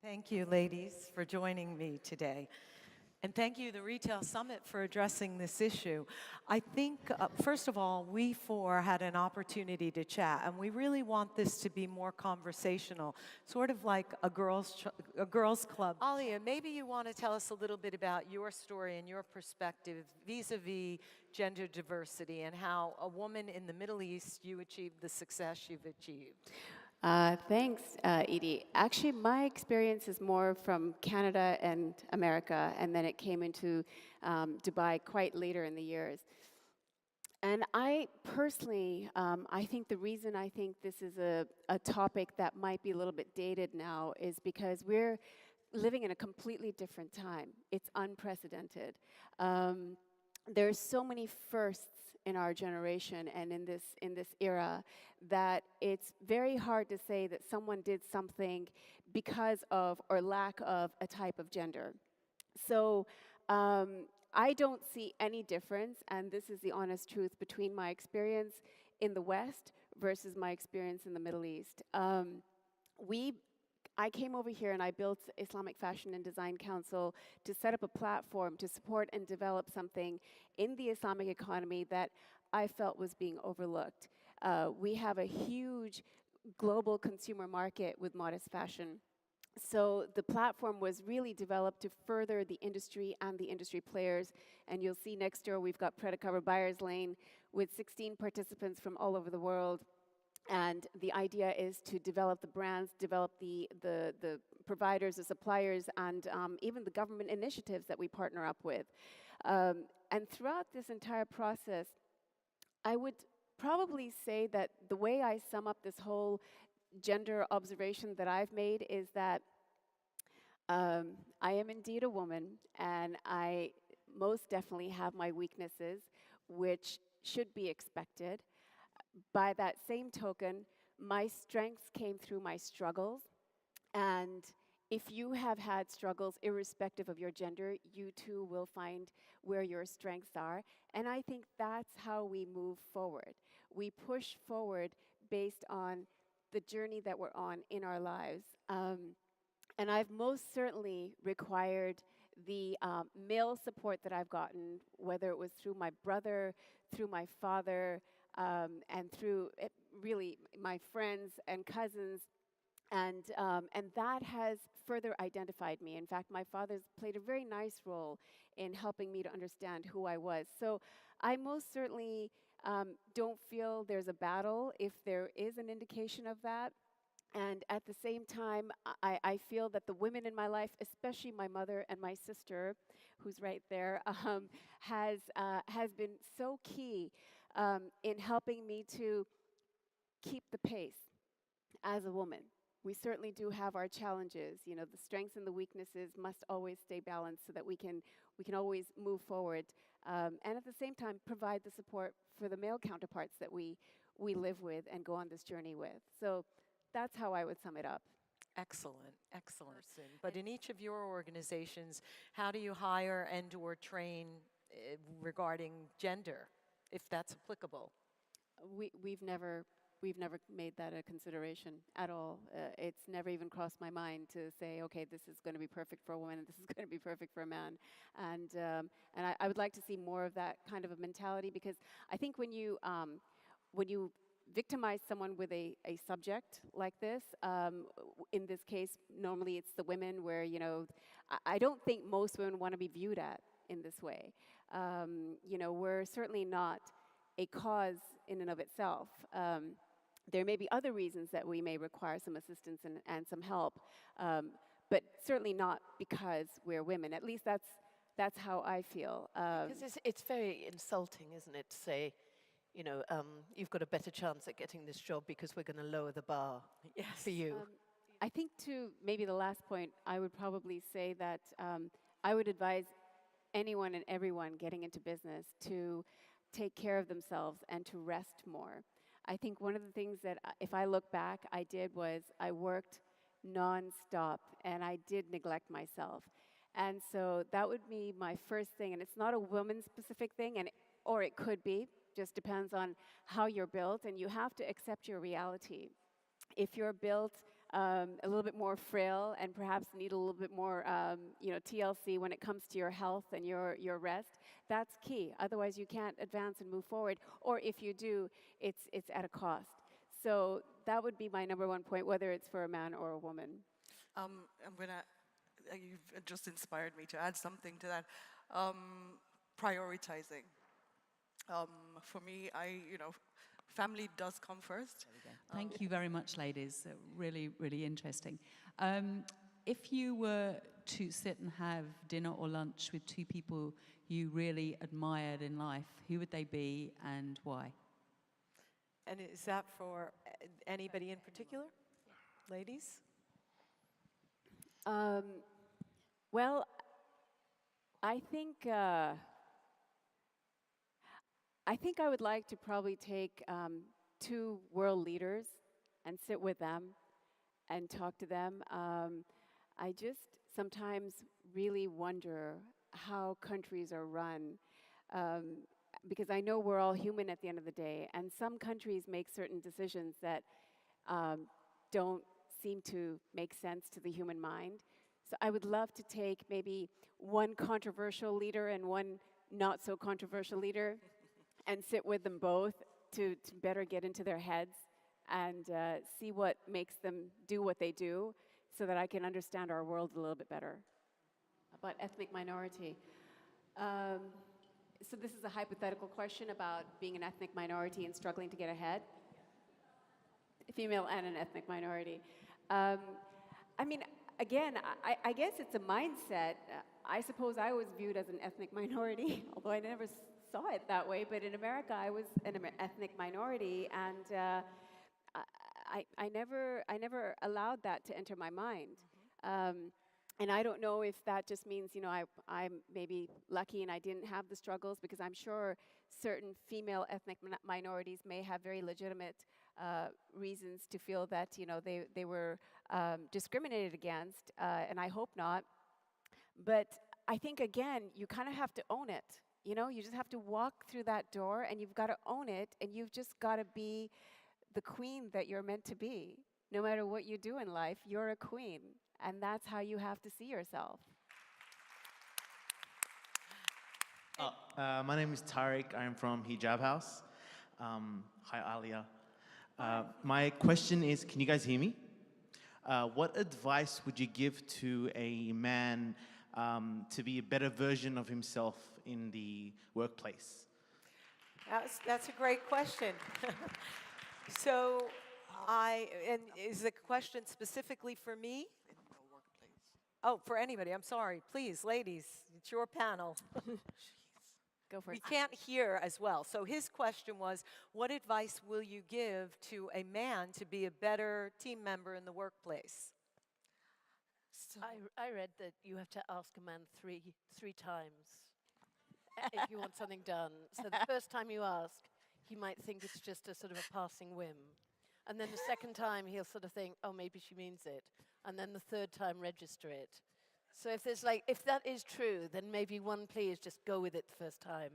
Thank you, ladies, for joining me today. And thank you, the Retail Summit, for addressing this issue. I think, first of all, we four had an opportunity to chat, and we really want this to be more conversational, sort of like a girls' club. Alia, maybe you want to tell us a little bit about your story and your perspective vis-a-vis gender diversity and how a woman in the Middle East, you achieved the success you've achieved. Thanks, Edie. Actually, my experience is more from Canada and America, and then it came into Dubai quite later in the years. And I personally, I think the reason I think this is a topic that might be a little bit dated now is because we're living in a completely different time. It's unprecedented. There's so many firsts in our generation and in this era that it's very hard to say that someone did something because of or lack of a type of gender. So I don't see any difference, and this is the honest truth, between my experience in the West versus my experience in the Middle East. I came over here and I built Islamic Fashion and Design Council to set up a platform to support and develop something in the Islamic economy that I felt was being overlooked. We have a huge global consumer market with modest fashion. So the platform was really developed to further the industry and the industry players. And you'll see next door we've got Pret A Cover Buyers Lane with 16 participants from all over the world. And the idea is to develop the brands, develop the providers, the suppliers, and even the government initiatives that we partner up with. And throughout this entire process, I would probably say that the way I sum up this whole gender observation that I've made is that I am indeed a woman, and I most definitely have my weaknesses, which should be expected. By that same token, my strengths came through my struggles. And if you have had struggles, irrespective of your gender, you too will find where your strengths are. And I think that's how we move forward. We push forward based on the journey that we're on in our lives. And I've most certainly required the male support that I've gotten, whether it was through my brother, through my father, and through really my friends and cousins, and that has further identified me. In fact, my father's played a very nice role in helping me to understand who I was. So I most certainly don't feel there's a battle if there is an indication of that. And at the same time, I feel that the women in my life, especially my mother and my sister, who's right there, has been so key in helping me to keep the pace as a woman. We certainly do have our challenges. You know, the strengths and the weaknesses must always stay balanced so that we can always move forward, and at the same time provide the support for the male counterparts that we live with and go on this journey with. So that's how I would sum it up. Excellent, excellent. But in each of your organizations, how do you hire and or train regarding gender, if that's applicable? We've never made that a consideration at all. It's never even crossed my mind to say, okay, this is going to be perfect for a woman and this is going to be perfect for a man. And I would like to see more of that kind of a mentality, because I think when you victimize someone with a subject like this, in this case, normally it's the women, where, you know, I don't think most women want to be viewed at in this way. You know, we're certainly not a cause in and of itself. There may be other reasons that we may require some assistance and some help, but certainly not because we're women. At least that's how I feel. Because it's very insulting, isn't it, to say, you know, you've got a better chance at getting this job because we're going to lower the bar for you. I think, to maybe the last point, I would probably say that I would advise anyone and everyone getting into business to take care of themselves and to rest more. I think one of the things that, if I look back, I did was I worked nonstop and I did neglect myself. And so that would be my first thing. And it's not a woman-specific thing, or it could be, just depends on how you're built, and you have to accept your reality. If you're built a little bit more frail and perhaps need a little bit more, TLC when it comes to your health and your rest, that's key. Otherwise, you can't advance and move forward. Or if you do, it's at a cost. So that would be my number one point, whether it's for a man or a woman. You've just inspired me to add something to that. Prioritizing. For me, family does come first. Thank you very much, ladies. Really, really interesting. If you were to sit and have dinner or lunch with two people you really admired in life, who would they be and why? And is that for anybody in particular? Ladies? Well, I think I would like to probably take two world leaders and sit with them and talk to them. I just sometimes really wonder how countries are run, because I know we're all human at the end of the day, and some countries make certain decisions that don't seem to make sense to the human mind. So I would love to take maybe one controversial leader and one not so controversial leader and sit with them both to better get into their heads and see what makes them do what they do, so that I can understand our world a little bit better. About ethnic minority. So this is a hypothetical question about being an ethnic minority and struggling to get ahead. Female and an ethnic minority. I mean, again, I guess it's a mindset. I suppose I was viewed as an ethnic minority, although I never saw it that way. But in America, I was an ethnic minority, and I never allowed that to enter my mind. And I don't know if that just means, I'm maybe lucky and I didn't have the struggles, because I'm sure certain female ethnic minorities may have very legitimate reasons to feel that, they were discriminated against, and I hope not. But I think, again, you kind of have to own it. You just have to walk through that door, and you've got to own it, and you've just got to be the queen that you're meant to be. No matter what you do in life, you're a queen, and that's how you have to see yourself. My name is Tariq. I'm from Hijab House. Hi, Alia. My question is, can you guys hear me? What advice would you give to a man to be a better version of himself in the workplace? That's a great question. So, and is the question specifically for me? In the workplace. Oh, for anybody. I'm sorry. Please, ladies, it's your panel. Go for We it. can't hear as well. So his question was, what advice will you give to a man to be a better team member in the workplace? So, I read that you have to ask a man three times if you want something done. So the first time you ask, he might think it's just a sort of a passing whim. And then the second time, he'll sort of think, oh, maybe she means it. And then the third time, register it. So if that is true, then maybe one please just go with it the first time.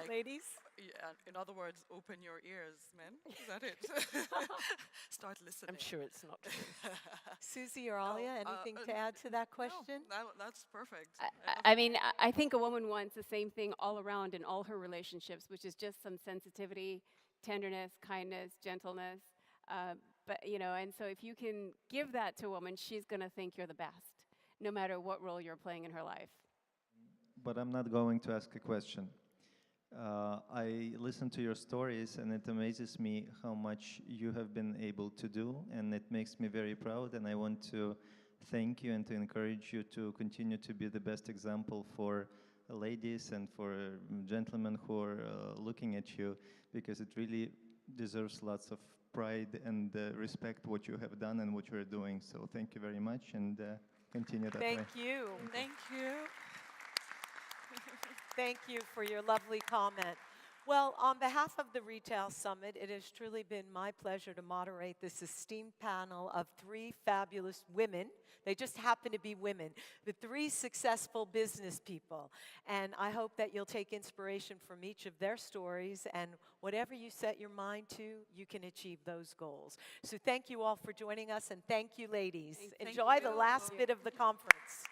Ladies? yeah, in other words, open your ears, men. Is that it? Start listening. I'm sure it's not true. Susie or Alia, anything to add to that question? No, that's perfect. I mean, I think a woman wants the same thing all around in all her relationships, which is just some sensitivity, tenderness, kindness, gentleness. And so if you can give that to a woman, she's going to think you're the best, no matter what role you're playing in her life. But I'm not going to ask a question. I listen to your stories, and it amazes me how much you have been able to do, and it makes me very proud, and I want to thank you and to encourage you to continue to be the best example for ladies and for gentlemen who are looking at you, because it really deserves lots of pride and respect what you have done and what you are doing. So thank you very much, and continue that way. Thank you. Thank you. Thank you for your lovely comment. Well, on behalf of the Retail Summit, it has truly been my pleasure to moderate this esteemed panel of 3 fabulous women. They just happen to be women, the 3 successful business people. And I hope that you'll take inspiration from each of their stories, and whatever you set your mind to, you can achieve those goals. So thank you all for joining us, and thank you, ladies. Thank Enjoy the you. last bit of the conference.